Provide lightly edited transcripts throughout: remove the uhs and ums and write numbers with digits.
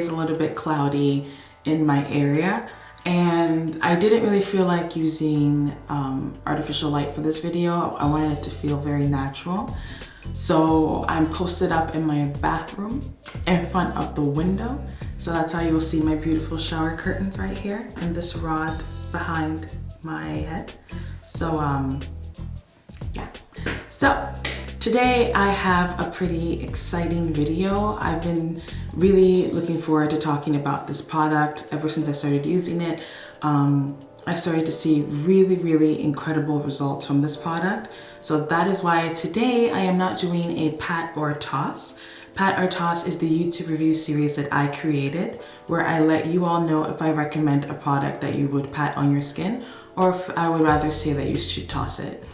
It's a little bit cloudy in my area, and I didn't really feel like using artificial light for this video. I wanted it to feel very natural. So I'm posted up in my bathroom in front of the window. So that's how you'll see my beautiful shower curtains right here and this rod behind my head. So yeah. So today I have a pretty exciting video. I've been really looking forward to talking about this product ever since I started using it. I started to see really incredible results from this product. So that is why today I am not doing a pat or toss. Pat or Toss is the YouTube review series that I created, where I let you all know if I recommend a product that you would pat on your skin, or if I would rather say that you should toss it.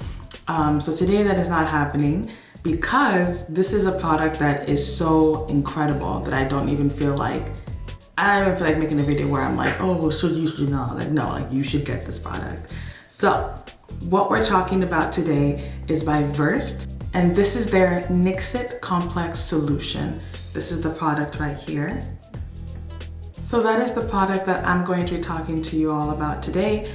So today that is not happening, because this is a product that is so incredible that I don't even feel like making a video where I'm like, oh, well, should not. Like, no, like you should get this product. So what we're talking about today is by Versed, and this is their Nix It Complex Solution. This is the product right here. So that is the product that I'm going to be talking to you all about today.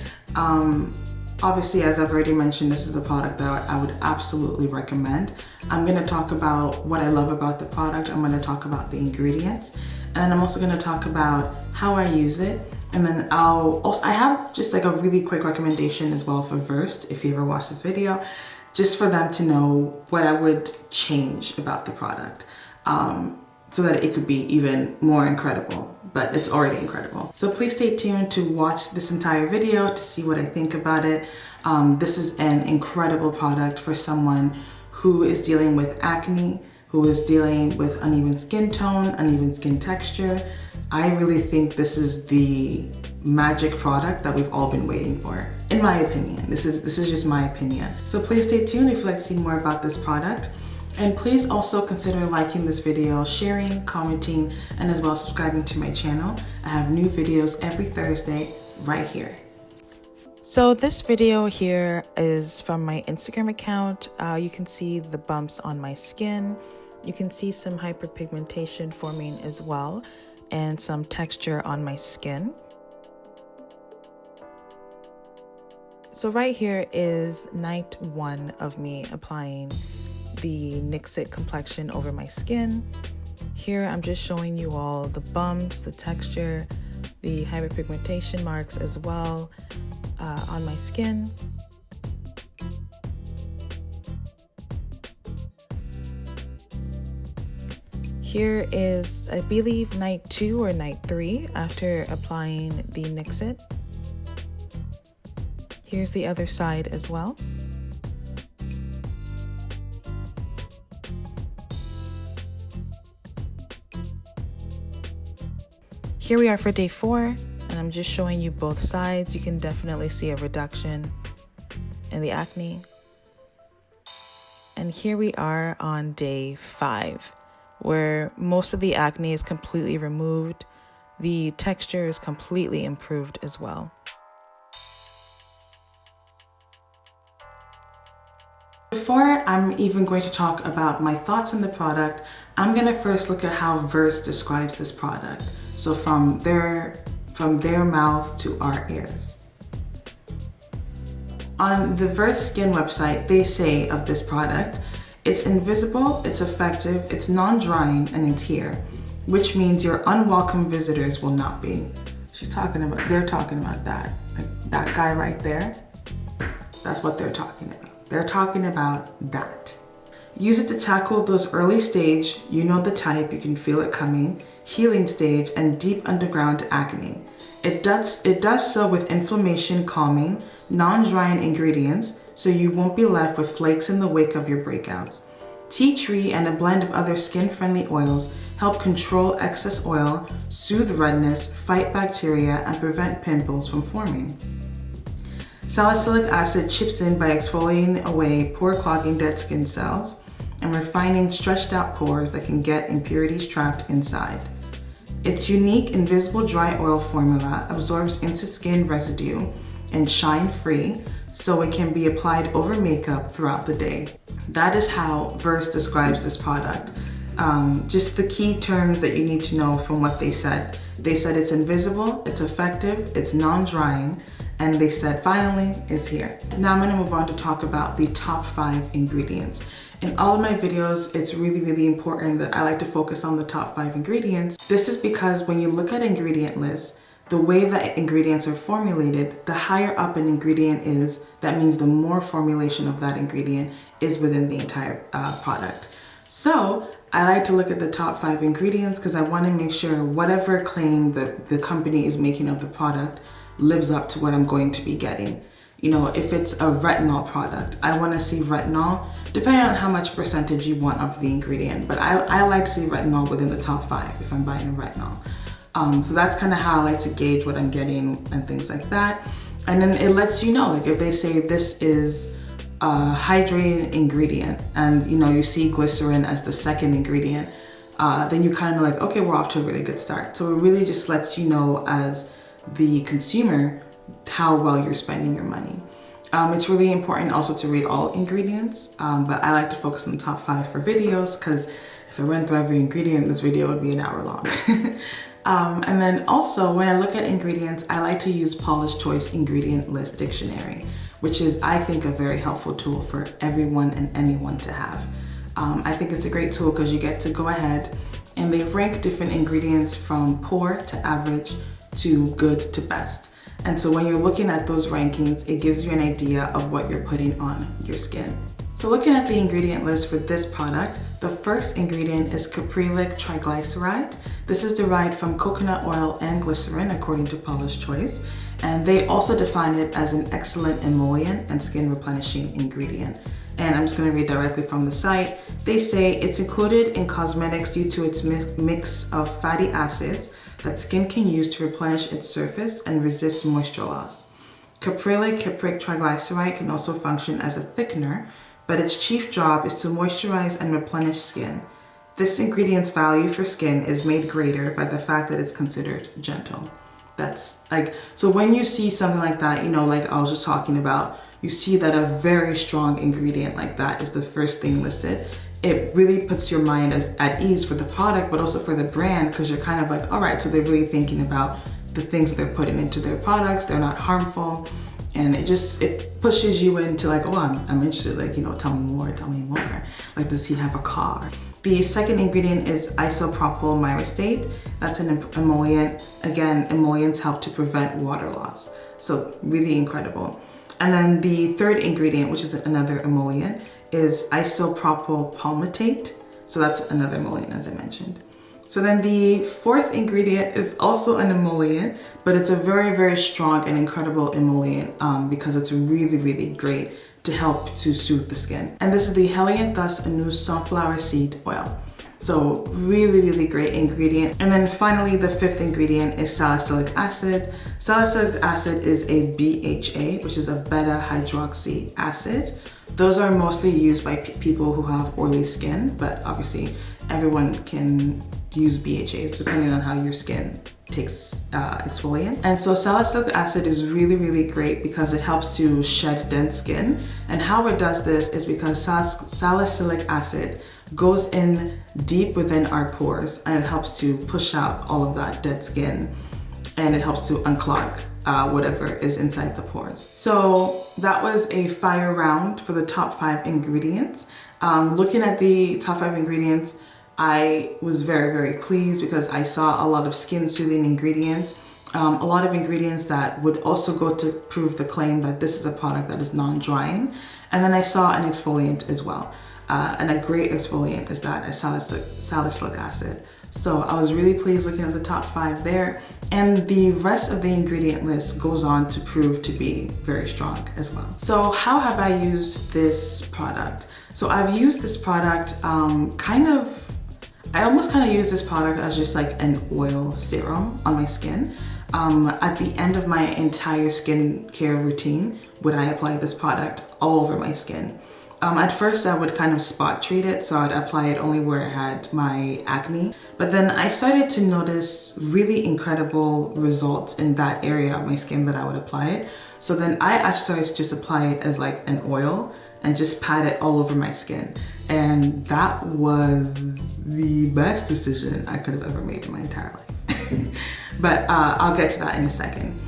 Obviously, as I've already mentioned, this is a product that I would absolutely recommend. I'm gonna talk about what I love about the product. I'm gonna talk about the ingredients, and I'm also gonna talk about how I use it. And then I have just like a really quick recommendation as well for Versed, if you ever watch this video, just for them to know what I would change about the product, so that it could be even more incredible, but it's already incredible. So please stay tuned to watch this entire video to see what I think about it. This is an incredible product for someone who is dealing with acne, who is dealing with uneven skin tone, uneven skin texture. I really think this is the magic product that we've all been waiting for, in my opinion. This is just my opinion. So please stay tuned if you'd like to see more about this product. And please also consider liking this video, sharing, commenting, and as well subscribing to my channel. I have new videos every Thursday right here. So this video here is from my Instagram account. You can see the bumps on my skin. You can see some hyperpigmentation forming as well, and some texture on my skin. So right here is night 1 of me applying the Nix It Complexion over my skin. Here I'm just showing you all the bumps, the texture, the hyperpigmentation marks as well on my skin. Here is, I believe, night 2 or night 3 after applying the Nix It. Here's the other side as well. Here we are for day 4, and I'm just showing you both sides. You can definitely see a reduction in the acne. And here we are on day 5, where most of the acne is completely removed. The texture is completely improved as well. Before I'm even going to talk about my thoughts on the product, I'm gonna first look at how Versed describes this product. So from their mouth to our ears. On the Versed Skin website, they say of this product, it's invisible, it's effective, it's non-drying, and it's here, which means your unwelcome visitors will not be. They're talking about that. Like that guy right there, that's what they're talking about. They're talking about that. Use it to tackle those early stage, you know the type, you can feel it coming, healing stage, and deep underground acne. It does so with inflammation calming, non-drying ingredients, so you won't be left with flakes in the wake of your breakouts. Tea tree and a blend of other skin-friendly oils help control excess oil, soothe redness, fight bacteria, and prevent pimples from forming. Salicylic acid chips in by exfoliating away pore clogging dead skin cells and refining stretched out pores that can get impurities trapped inside. Its unique invisible dry oil formula absorbs into skin residue and shine-free, so it can be applied over makeup throughout the day. That is how Versed describes this product. Just the key terms that you need to know from what they said. They said it's invisible, it's effective, it's non-drying, and they said finally, it's here. Now I'm gonna move on to talk about the top 5 ingredients. In all of my videos, it's really important that I like to focus on the top 5 ingredients. This is because when you look at ingredient lists, the way that ingredients are formulated, the higher up an ingredient is, that means the more formulation of that ingredient is within the entire product. So I like to look at the top 5 ingredients because I want to make sure whatever claim that the company is making of the product lives up to what I'm going to be getting. You know, if it's a retinol product, I want to see retinol, depending on how much percentage you want of the ingredient, but I like to see retinol within the top 5 if I'm buying a retinol. So that's kind of how I like to gauge what I'm getting and things like that. And then it lets you know, like if they say this is a hydrating ingredient and you know, you see glycerin as the second ingredient, then you kind of like, okay, we're off to a really good start. So it really just lets you know as the consumer how well you're spending your money. It's really important also to read all ingredients, but I like to focus on the top 5 for videos because if I went through every ingredient, this video would be an hour long. And then also when I look at ingredients, I like to use Paula's Choice Ingredient List Dictionary, which is, I think, a very helpful tool for everyone and anyone to have. I think it's a great tool because you get to go ahead and they rank different ingredients from poor to average to good to best. And so when you're looking at those rankings, it gives you an idea of what you're putting on your skin. So looking at the ingredient list for this product, the first ingredient is caprylic triglyceride. This is derived from coconut oil and glycerin, according to Paula's Choice. And they also define it as an excellent emollient and skin replenishing ingredient. And I'm just going to read directly from the site. They say it's included in cosmetics due to its mix of fatty acids that skin can use to replenish its surface and resist moisture loss. Caprylic triglyceride can also function as a thickener, but its chief job is to moisturize and replenish skin. This ingredient's value for skin is made greater by the fact that it's considered gentle. That's like, so when you see something like that, you know, like I was just talking about, you see that a very strong ingredient like that is the first thing listed. It really puts your mind at ease for the product, but also for the brand, because you're kind of like, all right, so they're really thinking about the things that they're putting into their products. They're not harmful. And it pushes you into like, oh, I'm interested, like, you know, tell me more. Like, does he have a car? The second ingredient is isopropyl myristate. That's an emollient. Again, emollients help to prevent water loss. So really incredible. And then the third ingredient, which is another emollient, is isopropyl palmitate. So that's another emollient, as I mentioned. So then the fourth ingredient is also an emollient, but it's a very strong and incredible emollient because it's really great to help to soothe the skin. And this is the Helianthus anus sunflower seed oil. So really great ingredient. And then finally, the fifth ingredient is salicylic acid. Salicylic acid is a BHA, which is a beta hydroxy acid. Those are mostly used by people who have oily skin, but obviously everyone can use BHAs depending on how your skin takes exfoliant. And so salicylic acid is really great because it helps to shed dead skin. And how it does this is because salicylic acid goes in deep within our pores and it helps to push out all of that dead skin, and it helps to unclog whatever is inside the pores. So that was a fire round for the top 5 ingredients. Looking at the top 5 ingredients, I was very pleased because I saw a lot of skin soothing ingredients, a lot of ingredients that would also go to prove the claim that this is a product that is non-drying. And then I saw an exfoliant as well. And a great exfoliant is that salicylic acid. So I was really pleased looking at the top 5 there. And the rest of the ingredient list goes on to prove to be very strong as well. So how have I used this product? So I've used this product I almost use this product as just like an oil serum on my skin. At the end of my entire skincare routine, would I apply this product all over my skin. At first I would kind of spot treat it, so I'd apply it only where I had my acne. But then I started to notice really incredible results in that area of my skin that I would apply it. So then I actually started to just apply it as like an oil and just pat it all over my skin. And that was the best decision I could have ever made in my entire life. But I'll get to that in a second.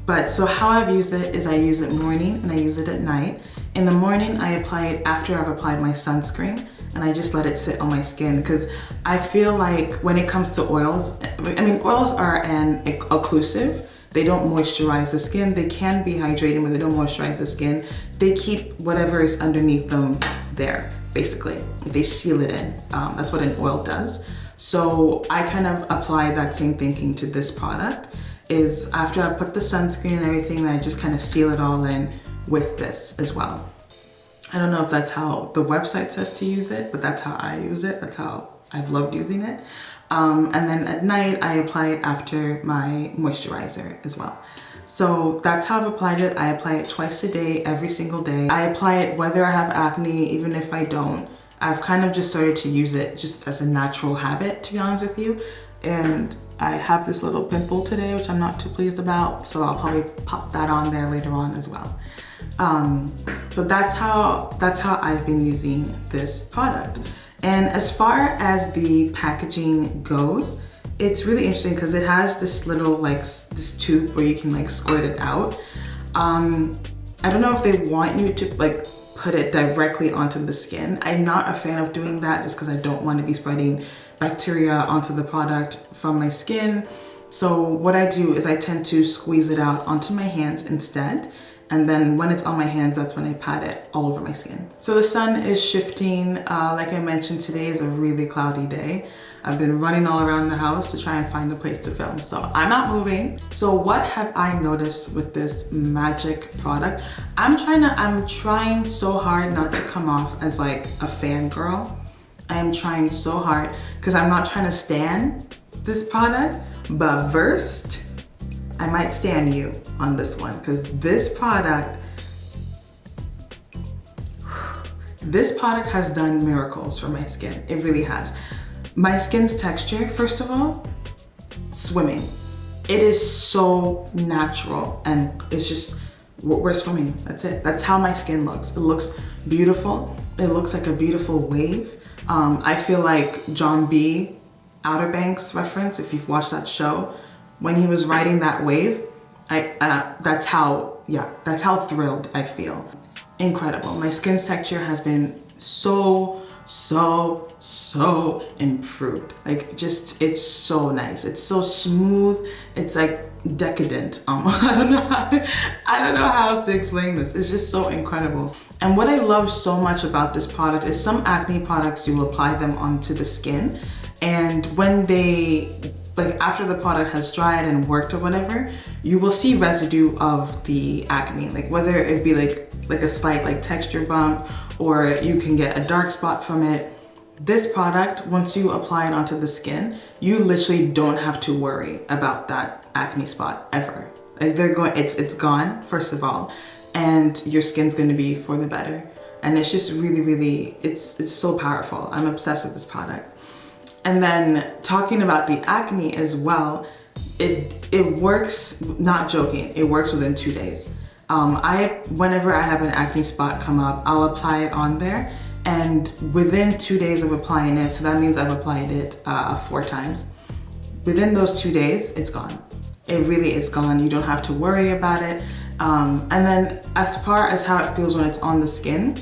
But so how I've used it is I use it morning and I use it at night. In the morning, I apply it after I've applied my sunscreen, and I just let it sit on my skin, because I feel like when it comes to oils, I mean, oils are an occlusive. They don't moisturize the skin. They can be hydrating, but they don't moisturize the skin. They keep whatever is underneath them there, basically. They seal it in. That's what an oil does. So I kind of apply that same thinking to this product, is after I put the sunscreen and everything, I just kind of seal it all in with this as well. I don't know if that's how the website says to use it, but that's how I use it. That's how I've loved using it. And then at night, I apply it after my moisturizer as well. So that's how I've applied it. I apply it twice a day, every single day. I apply it whether I have acne, even if I don't. I've kind of just started to use it just as a natural habit, to be honest with you. And I have this little pimple today, which I'm not too pleased about. So I'll probably pop that on there later on as well. So that's how I've been using this product. And as far as the packaging goes, it's really interesting because it has this little this tube where you can squirt it out. I don't know if they want you to put it directly onto the skin. I'm not a fan of doing that just because I don't want to be spreading bacteria onto the product from my skin. So what I do is I tend to squeeze it out onto my hands instead. And then when it's on my hands, that's when I pat it all over my skin. So the sun is shifting. Like I mentioned, today is a really cloudy day. I've been running all around the house to try and find a place to film. So I'm not moving. So what have I noticed with this magic product? I'm trying so hard not to come off as like a fangirl. I'm trying so hard because I'm not trying to stan this product, but first, I might stand you on this one, because this product has done miracles for my skin. It really has. My skin's texture, first of all, swimming. It is so natural, and it's just, we're swimming, that's it. That's how my skin looks. It looks beautiful. It looks like a beautiful wave. I feel like John B. Outer Banks reference, if you've watched that show, when he was riding that wave, that's how thrilled I feel. Incredible. My skin's texture has been so improved. It's so nice. It's so smooth. It's like decadent. I don't know how else to explain this. It's just so incredible. And what I love so much about this product is some acne products, you apply them onto the skin, and when they, after the product has dried and worked or whatever, you will see residue of the acne, whether it be like a slight texture bump, or you can get a dark spot from it. This product, once you apply it onto the skin, you literally don't have to worry about that acne spot ever. It's gone, first of all, and your skin's gonna be for the better. And it's just really, it's so powerful. I'm obsessed with this product. And then talking about the acne as well, it works, not joking, it works within 2 days. Whenever I have an acne spot come up, I'll apply it on there, and within 2 days of applying it, so that means I've applied it 4 times, within those 2 days, it's gone. It really is gone. You don't have to worry about it. And then as far as how it feels when it's on the skin,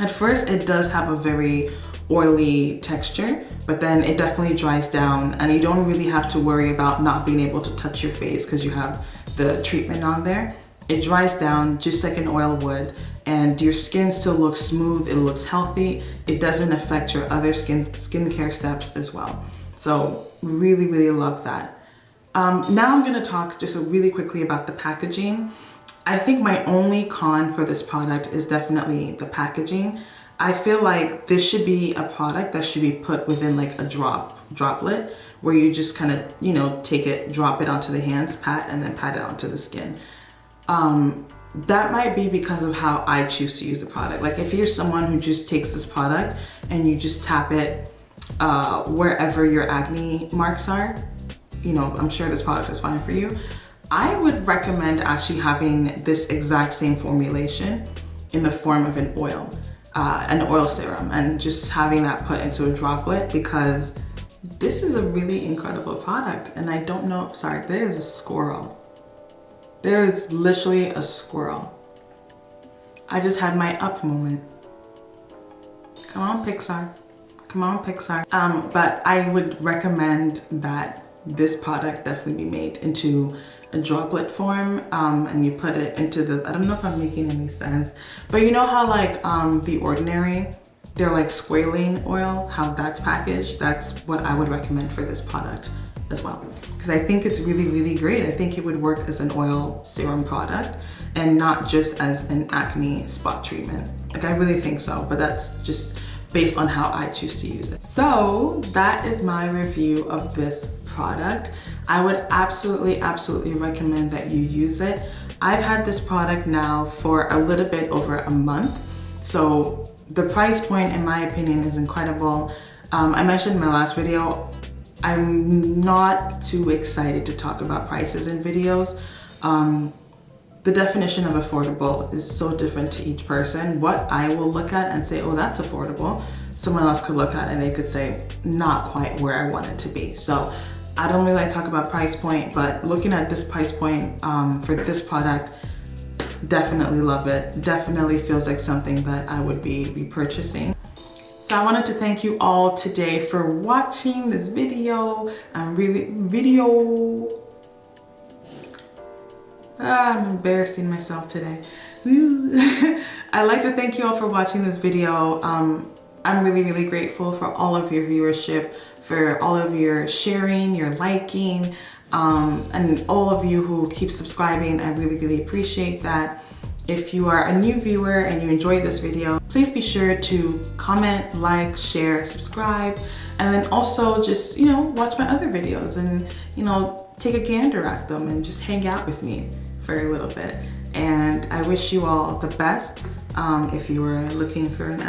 at first it does have a very oily texture, but then it definitely dries down, and you don't really have to worry about not being able to touch your face because you have the treatment on there. It dries down just like an oil would, and your skin still looks smooth, it looks healthy. It doesn't affect your other skincare steps as well. So really love that. Now I'm gonna talk just really quickly about the packaging. I think my only con for this product is definitely the packaging. I feel like this should be a product that should be put within a droplet, where you just kind of, take it, drop it onto the hands, pat, and then pat it onto the skin. That might be because of how I choose to use the product. If you're someone who just takes this product and you just tap it wherever your acne marks are, I'm sure this product is fine for you. I would recommend actually having this exact same formulation in the form of an oil serum, and just having that put into a droplet, because this is a really incredible product. And I don't know, sorry, there's a squirrel. There is literally a squirrel. I just had my up moment. Come on, Pixar. Come on, Pixar. But I would recommend that this product definitely be made into a droplet form, and you put it into the, I don't know if I'm making any sense, but you know how like The Ordinary, they're like squalane oil, how that's packaged? That's what I would recommend for this product as well. Because I think it's really, really great. I think it would work as an oil serum product and not just as an acne spot treatment. Like, I really think so, but that's just based on how I choose to use it. So that is my review of this product. I would absolutely, absolutely recommend that you use it. I've had this product now for a little bit over a month. So the price point, in my opinion, is incredible. I mentioned in my last video, I'm not too excited to talk about prices in videos. The definition of affordable is so different to each person. What I will look at and say, oh, that's affordable, someone else could look at and they could say, not quite where I want it to be. So I don't really like to talk about price point, but looking at this price point for this product, definitely love it. Definitely feels like something that I would be repurchasing. So I wanted to thank you all today for watching this video. I'm embarrassing myself today. I'd like to thank you all for watching this video. I'm really, really grateful for all of your viewership, for all of your sharing, your liking, and all of you who keep subscribing. I really, really appreciate that. If you are a new viewer and you enjoyed this video, please be sure to comment, like, share, subscribe, and then also just, you know, watch my other videos and, you know, take a gander at them and just hang out with me for a little bit. And I wish you all the best if you are looking for an